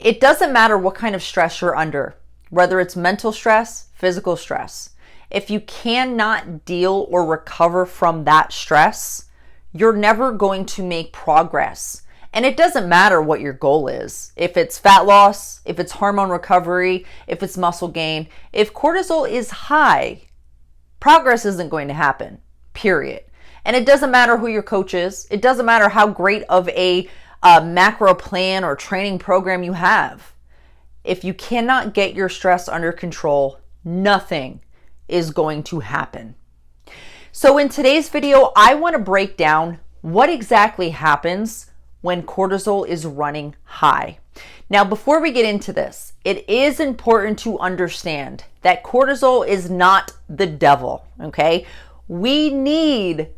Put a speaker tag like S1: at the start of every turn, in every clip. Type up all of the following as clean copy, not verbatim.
S1: It doesn't matter what kind of stress you're under, whether it's mental stress, physical stress. If you cannot deal or recover from that stress, you're never going to make progress. And it doesn't matter what your goal is. If it's fat loss, if it's hormone recovery, if it's muscle gain, if cortisol is high, progress isn't going to happen, period. And it doesn't matter who your coach is. It doesn't matter how great of a macro plan or training program you have. If you cannot get your stress under control, nothing is going to happen. So in today's video, I want to break down what exactly happens when cortisol is running high. Now, before we get into this, it is important to understand that cortisol is not the devil, okay? We need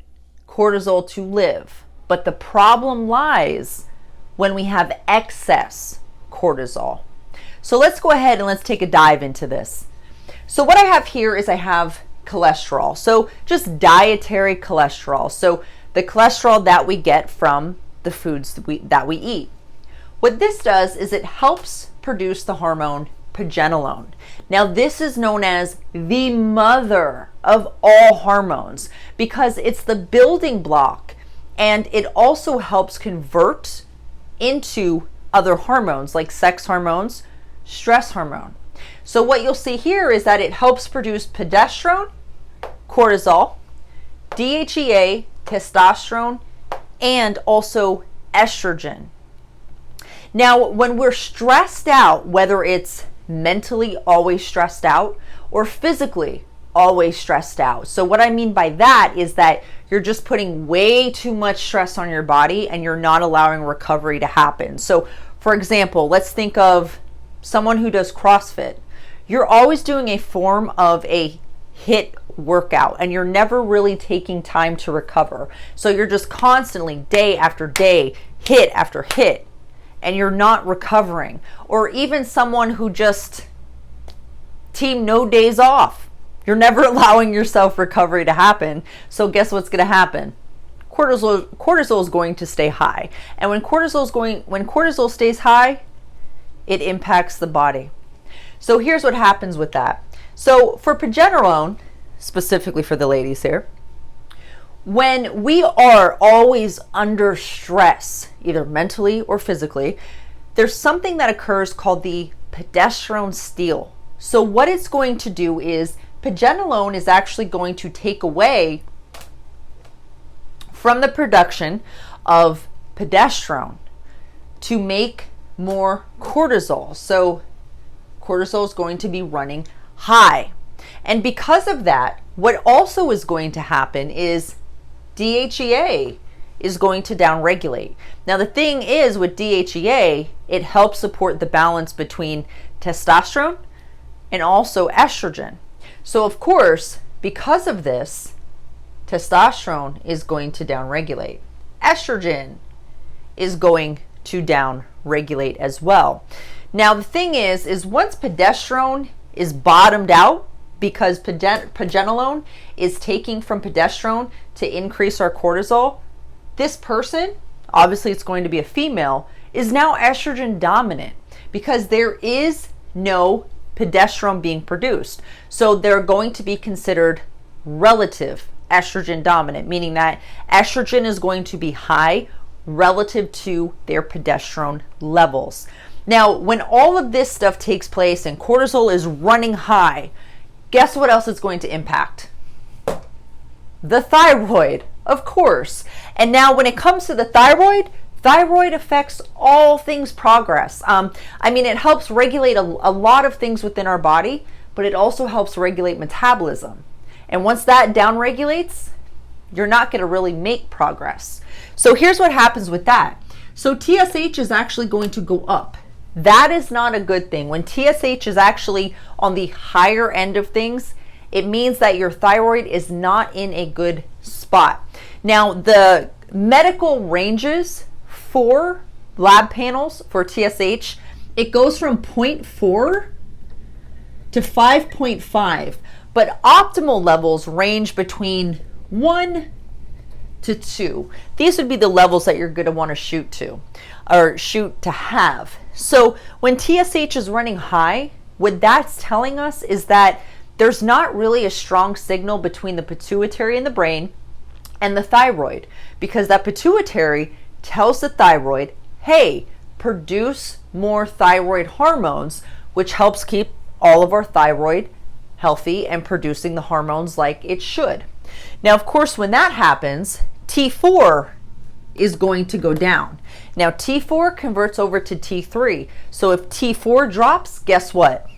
S1: cortisol to live, but the problem lies when we have excess cortisol. So let's go ahead and let's take a dive into this. So what I have here is I have cholesterol. So just dietary cholesterol. So the cholesterol that we get from the foods that we eat. What this does is it helps produce the hormone progesterone. Now this is known as the mother of all hormones because it's the building block, and it also helps convert into other hormones like sex hormones, stress hormone. So what you'll see here is that it helps produce progesterone, cortisol, DHEA, testosterone, and also estrogen. Now, when we're stressed out, whether it's mentally always stressed out or physically always stressed out. So what I mean by that is that you're just putting way too much stress on your body and you're not allowing recovery to happen. So for example, let's think of someone who does CrossFit. You're always doing a form of a HIIT workout and you're never really taking time to recover. So you're just constantly day after day, HIIT after HIIT, and you're not recovering. Or even someone who just team no days off. You're never allowing yourself recovery to happen. So guess what's going to happen? Cortisol is going to stay high. And when cortisol stays high, it impacts the body. So here's what happens with that. So for progesterone, specifically for the ladies here, when we are always under stress, either mentally or physically, there's something that occurs called the progesterone steal. So what it's going to do is progesterone is actually going to take away from the production of progesterone to make more cortisol. So cortisol is going to be running high. And because of that, what also is going to happen is DHEA is going to downregulate. Now the thing is with DHEA, it helps support the balance between testosterone and also estrogen. So of course, because of this, testosterone is going to downregulate. Estrogen is going to downregulate as well. Now the thing is once progesterone is bottomed out, because progesterone is taking from progesterone to increase our cortisol, this person, obviously it's going to be a female, is now estrogen dominant because there is no progesterone being produced. So they're going to be considered relative estrogen dominant, meaning that estrogen is going to be high relative to their progesterone levels. Now, when all of this stuff takes place and cortisol is running high, guess what else it's going to impact? The thyroid, of course. And now when it comes to the thyroid affects all things progress. It helps regulate a lot of things within our body, but it also helps regulate metabolism. And once that downregulates, you're not going to really make progress. So here's what happens with that. So TSH is actually going to go up. That is not a good thing. When TSH is actually on the higher end of things, it means that your thyroid is not in a good spot. Now, the medical ranges for lab panels for TSH, it goes from 0.4 to 5.5, but optimal levels range between 1 to 2. These would be the levels that you're going to want to shoot to, or shoot to have. So when TSH is running high, what that's telling us is that there's not really a strong signal between the pituitary in the brain and the thyroid, because that pituitary tells the thyroid, hey, produce more thyroid hormones, which helps keep all of our thyroid healthy and producing the hormones like it should. Now, of course, when that happens, T4 is going to go down. Now, T4 converts over to T3. So if T4 drops, guess what?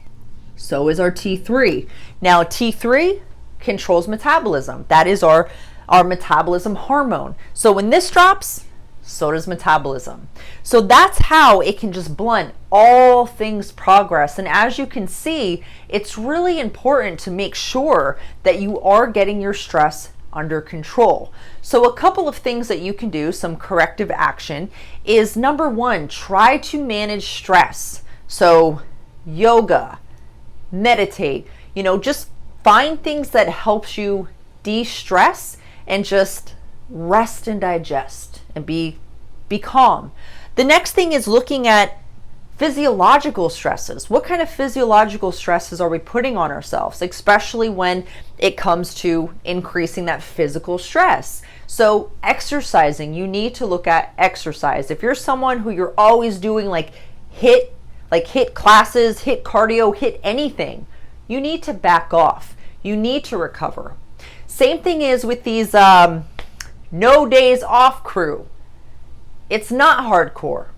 S1: So is our T3. Now, T3 controls metabolism. That is our metabolism hormone. So when this drops, so does metabolism. So that's how it can just blunt all things progress. And as you can see, it's really important to make sure that you are getting your stress under control. So a couple of things that you can do, some corrective action, is number one, try to manage stress. So yoga, meditate, just find things that helps you de-stress and just rest and digest and be calm. The next thing is looking at physiological stresses. What kind of physiological stresses are we putting on ourselves, especially when it comes to increasing that physical stress? So exercising, you need to look at exercise. If you're someone who you're always doing HIIT classes, HIIT cardio, HIIT anything, you need to back off. You need to recover. Same thing is with these no days off crew. It's not hardcore.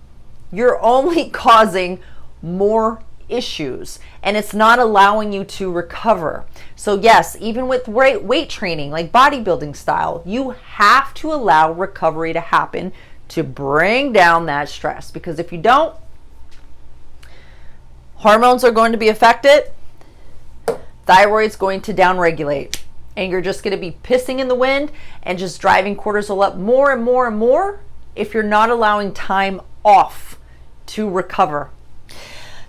S1: You're only causing more issues and it's not allowing you to recover. So yes, even with weight training, like bodybuilding style, you have to allow recovery to happen to bring down that stress, because if you don't, hormones are going to be affected, thyroid's going to downregulate, and you're just going to be pissing in the wind and just driving cortisol up more and more and more if you're not allowing time off to recover.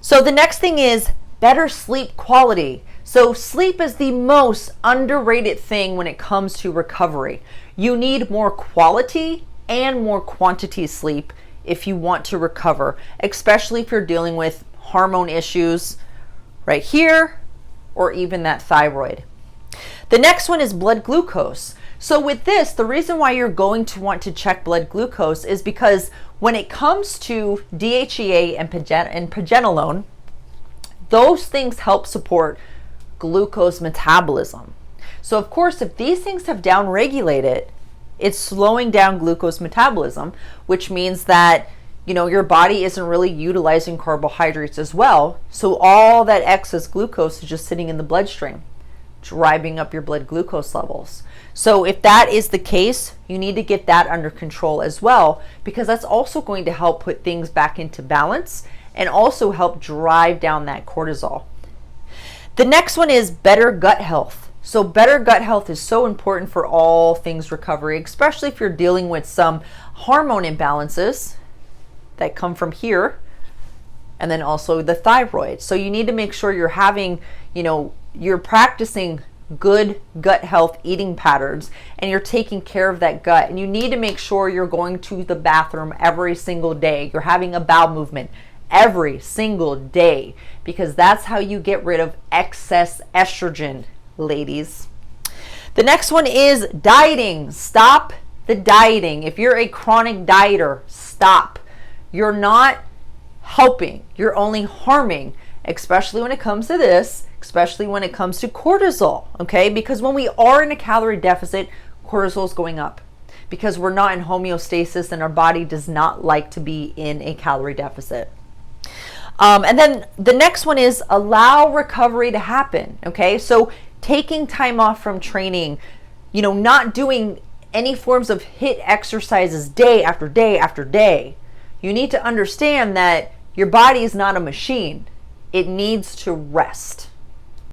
S1: So the next thing is better sleep quality. So sleep is the most underrated thing when it comes to recovery. You need more quality and more quantity sleep if you want to recover, especially if you're dealing with hormone issues right here or even that thyroid. The next one is blood glucose. So with this, the reason why you're going to want to check blood glucose is because when it comes to DHEA and progesterone, those things help support glucose metabolism. So of course, if these things have downregulated, it's slowing down glucose metabolism, which means that your body isn't really utilizing carbohydrates as well. So all that excess glucose is just sitting in the bloodstream, driving up your blood glucose levels. So if that is the case, you need to get that under control as well, because that's also going to help put things back into balance and also help drive down that cortisol. The next one is better gut health. So better gut health is so important for all things recovery, especially if you're dealing with some hormone imbalances that come from here, and then also the thyroid. So you need to make sure you're having, you're practicing good gut health eating patterns and you're taking care of that gut. And you need to make sure you're going to the bathroom every single day. You're having a bowel movement every single day, because that's how you get rid of excess estrogen, ladies. The next one is dieting. Stop the dieting. If you're a chronic dieter, stop. You're not helping. You're only harming, especially when it comes to this, especially when it comes to cortisol, okay? Because when we are in a calorie deficit, cortisol is going up because we're not in homeostasis and our body does not like to be in a calorie deficit. And then the next one is allow recovery to happen, okay? So taking time off from training, not doing any forms of HIIT exercises day after day after day. You need to understand that your body is not a machine. It needs to rest.